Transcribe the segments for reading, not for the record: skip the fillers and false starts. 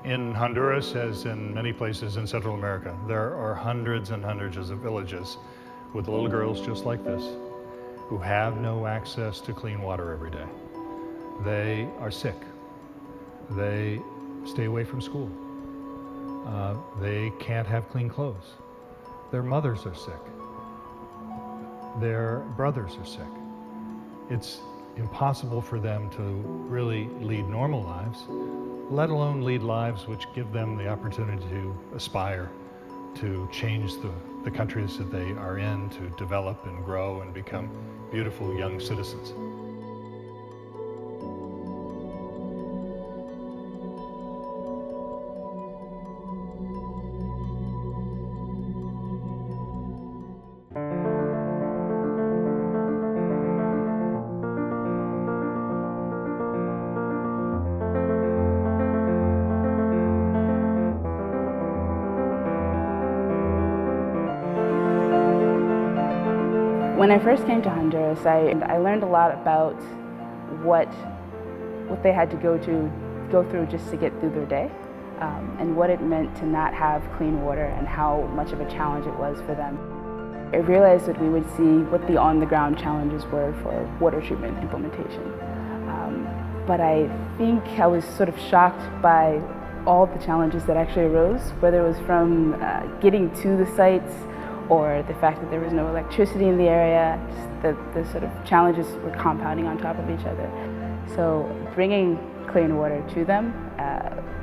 In Honduras, as in many places in Central America, there are hundreds and hundreds of villages with little girls just like this who have no access to clean water every day. They are sick. They stay away from school. They can't have clean clothes. Their mothers are sick. Their brothers are sick. It's impossible for them to really lead normal lives, let alone lead lives which give them the opportunity to aspire to change the countries that they are in, to develop and grow and become beautiful young citizens. When I first came to Honduras, I learned a lot about what they had to go through just to get through their day, and what it meant to not have clean water and how much of a challenge it was for them. I realized that we would see what the on-the-ground challenges were for water treatment implementation. But I think I was sort of shocked by all the challenges that actually arose, whether it was from getting to the sites, or the fact that there was no electricity in the area. Just the sort of challenges were compounding on top of each other. So bringing clean water to them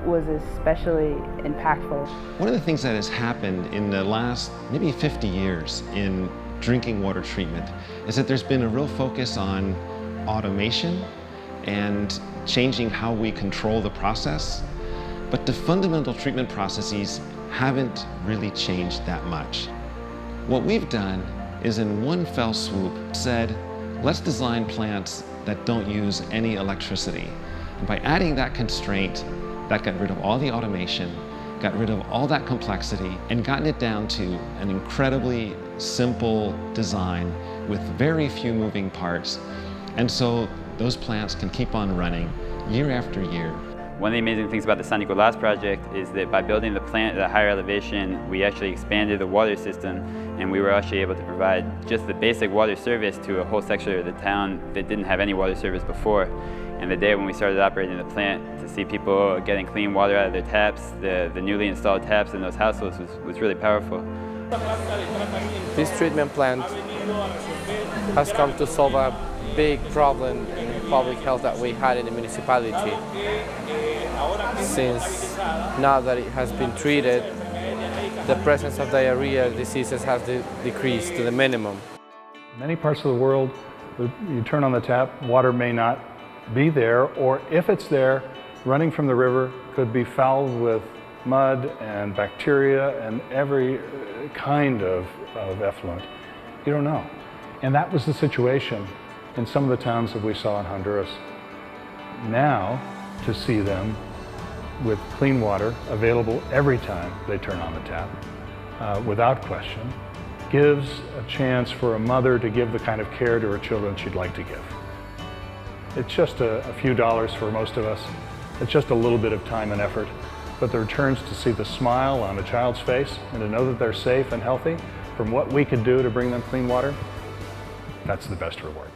was especially impactful. One of the things that has happened in the last maybe 50 years in drinking water treatment is that there's been a real focus on automation and changing how we control the process. But the fundamental treatment processes haven't really changed that much. What we've done is in one fell swoop said, let's design plants that don't use any electricity. And by adding that constraint, that got rid of all the automation, got rid of all that complexity, and gotten it down to an incredibly simple design with very few moving parts. And so those plants can keep on running year after year. One of the amazing things about the San Nicolas project is that by building the plant at a higher elevation, we actually expanded the water system, and we were actually able to provide just the basic water service to a whole section of the town that didn't have any water service before. And the day when we started operating the plant, to see people getting clean water out of their taps, the newly installed taps in those households was really powerful. This treatment plant has come to solve a big problem in public health that we had in the municipality. Since now that it has been treated, the presence of diarrhea diseases has decreased to the minimum. In many parts of the world, you turn on the tap, water may not be there, or if it's there, running from the river could be fouled with mud and bacteria and every kind of effluent. You don't know. And that was the situation in some of the towns that we saw in Honduras. Now, to see them with clean water available every time they turn on the tap, without question, gives a chance for a mother to give the kind of care to her children she'd like to give. It's just a few dollars for most of us. It's just a little bit of time and effort, but the returns to see the smile on a child's face and to know that they're safe and healthy from what we could do to bring them clean water, that's the best reward.